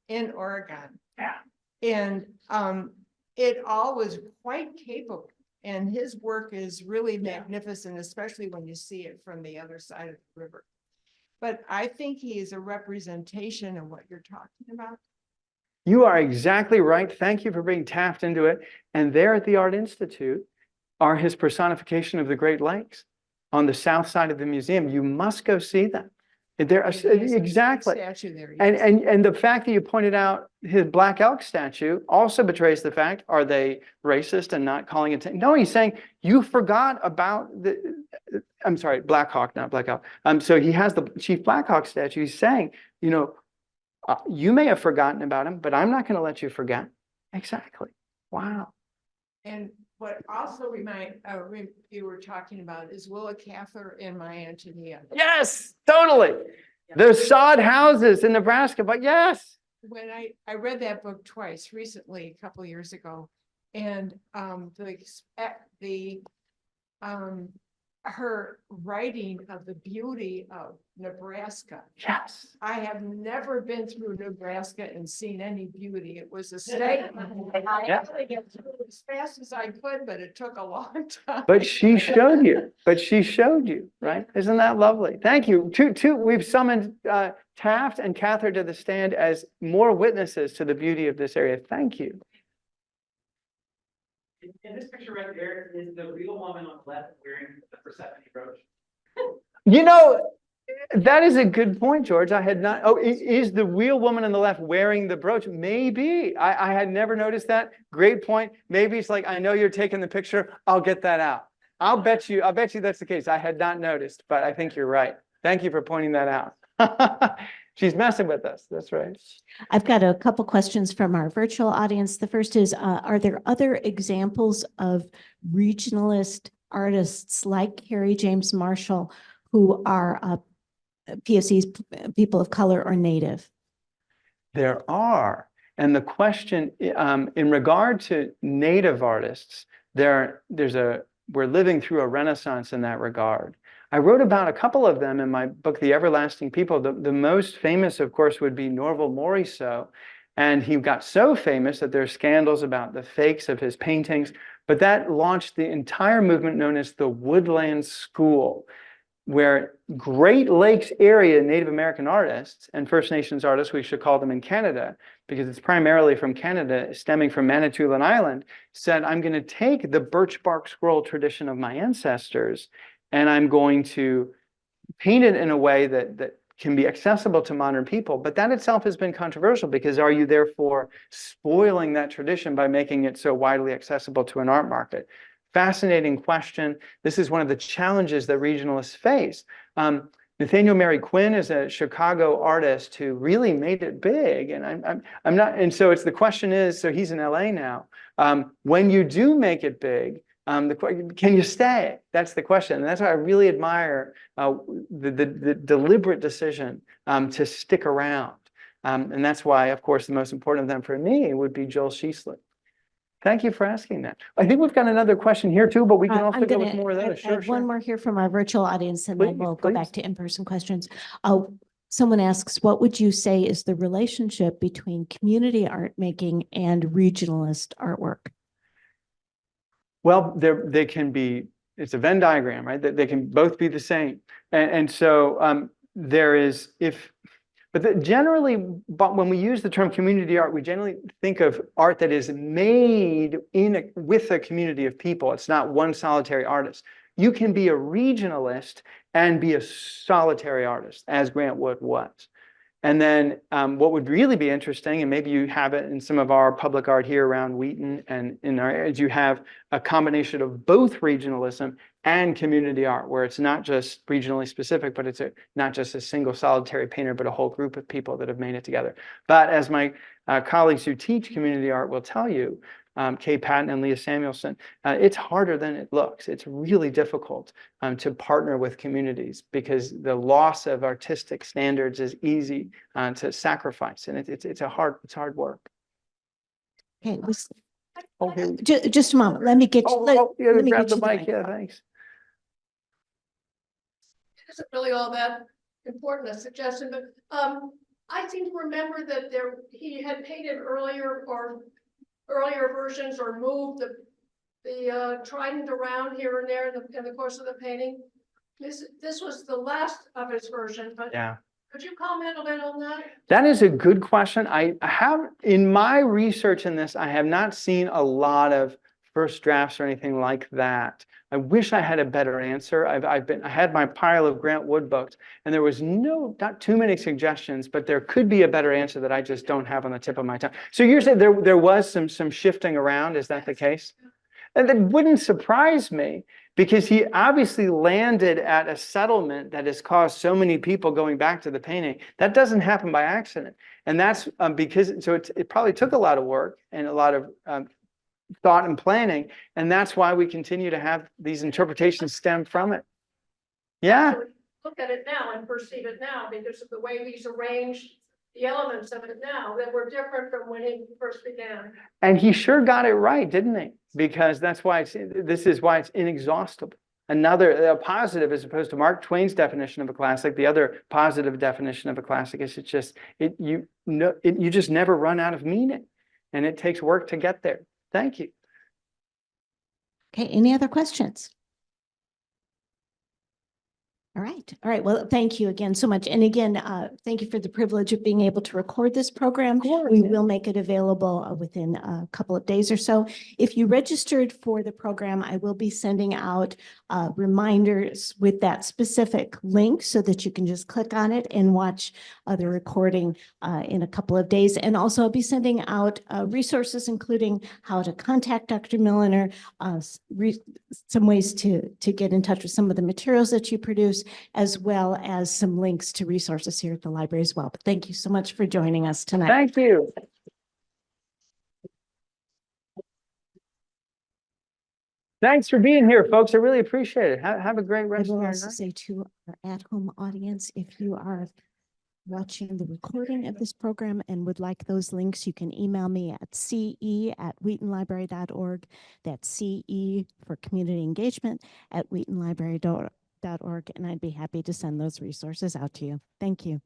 in Oregon. Yeah. And it all was quite capable. And his work is really magnificent, especially when you see it from the other side of the river. But I think he is a representation of what you're talking about. You are exactly right. Thank you for bringing Taft into it. And there at the Art Institute are his personification of the Great Lakes on the south side of the museum. You must go see them. There are exactly. Statue there, And the fact that you pointed out his Black Elk statue also betrays the fact, are they racist and not calling it? No, he's saying you forgot about I'm sorry, Black Hawk, not Black Elk. So he has the Chief Black Hawk statue. He's saying, you may have forgotten about him, but I'm not going to let you forget. Exactly. Wow. And what also you were talking about is Willa Cather and Maya Antonia. Yes, totally. Yeah. There's sod houses in Nebraska, but yes. When I read that book twice recently, a couple of years ago, and the her writing of the beauty of Nebraska. Yes. I have never been through Nebraska and seen any beauty. It was a state. I Yeah. tried to get through as fast as I could, but it took a long time. But she showed you, right? Isn't that lovely? Thank you. We've summoned Taft and Catherine to the stand as more witnesses to the beauty of this area. Thank you. In this picture right there is the real woman on the left wearing the Persephone brooch. You know, that is a good point, George. I had not. Oh, is the real woman on the left wearing the brooch? Maybe. I had never noticed that. Great point. Maybe it's like, I know you're taking the picture. I'll get that out. I'll bet you that's the case. I had not noticed, but I think you're right. Thank you for pointing that out. She's messing with us. That's right. I've got a couple questions from our virtual audience. The first is, are there other examples of regionalist artists like Carrie James Marshall who are POCs, people of color or Native? There are. And the question in regard to Native artists, we're living through a renaissance in that regard. I wrote about a couple of them in my book, The Everlasting People. The most famous, of course, would be Norval Morrisseau. And he got so famous that there's scandals about the fakes of his paintings. But that launched the entire movement known as the Woodland School, where Great Lakes area Native American artists and First Nations artists, we should call them in Canada, because it's primarily from Canada, stemming from Manitoulin Island, said, I'm going to take the birch bark scroll tradition of my ancestors, and I'm going to paint it in a way that can be accessible to modern people. But that itself has been controversial, because are you therefore spoiling that tradition by making it so widely accessible to an art market? Fascinating question. This is one of the challenges that regionalists face. Nathaniel Mary Quinn is a Chicago artist who really made it big, and I'm not. And so the question is, so he's in LA now. When you do make it big, can you stay? That's the question, and that's why I really admire the deliberate decision to stick around, and that's why, of course, the most important of them for me would be Joel Sheasley. Thank you for asking that. I think we've got another question here too, but we can also go with more of those. I have one more here from our virtual audience, and then we'll go back to in-person questions. Someone asks, what would you say is the relationship between community art making and regionalist artwork? Well, they can be, it's a Venn diagram, right? They can both be the same. And so there is, generally, but when we use the term community art, we generally think of art that is made with a community of people. It's not one solitary artist. You can be a regionalist and be a solitary artist, as Grant Wood was. And then what would really be interesting, and maybe you have it in some of our public art here around Wheaton and in our areas, you have a combination of both regionalism and community art, where it's not just regionally specific, but it's not just a single solitary painter, but a whole group of people that have made it together. But as my colleagues who teach community art will tell you, Kay Patton and Leah Samuelson, it's harder than it looks. It's really difficult to partner with communities, because the loss of artistic standards is easy to sacrifice, and it's hard work. Okay, Okay. just a moment. Let me get you. Let me grab get the you mic. Yeah, thanks. It isn't really all that important a suggestion, but I seem to remember that he had painted earlier versions or moved the trident around here and there in the course of the painting. This was the last of his version, but Yeah. could you comment a bit on that? That is a good question. I have, in my research in this, I have not seen a lot of first drafts or anything like that. I wish I had a better answer. I had my pile of Grant Wood books, and there was not too many suggestions, but there could be a better answer that I just don't have on the tip of my tongue. So you're saying there was some shifting around, is that the case? And that wouldn't surprise me, because he obviously landed at a settlement that has caused so many people going back to the painting. That doesn't happen by accident. And that's because it probably took a lot of work and a lot of thought and planning. And that's why we continue to have these interpretations stem from it. Yeah. Look at it now and perceive it now because of the way he's arranged the elements of it now that were different from when he first began. And he sure got it right, didn't he? Because that's why this is why it's inexhaustible. Another a positive, as opposed to Mark Twain's definition of a classic, the other positive definition of a classic is you just never run out of meaning, and it takes work to get there. Thank you. Okay, any other questions? All right. Well, thank you again so much. And again, thank you for the privilege of being able to record this program. We will make it available within a couple of days or so. If you registered for the program, I will be sending out reminders with that specific link so that you can just click on it and watch the recording in a couple of days. And also I'll be sending out resources, including how to contact Dr. Milliner, some ways to get in touch with some of the materials that you produce, as well as some links to resources here at the library as well. But thank you so much for joining us tonight. Thank you. Thanks for being here, folks. I really appreciate it. Have a great I rest of will your also night. say to our at-home audience, if you are watching the recording of this program and would like those links, you can email me at ce@wheatonlibrary.org. That's CE for community engagement at wheatonlibrary.org, and I'd be happy to send those resources out to you. Thank you.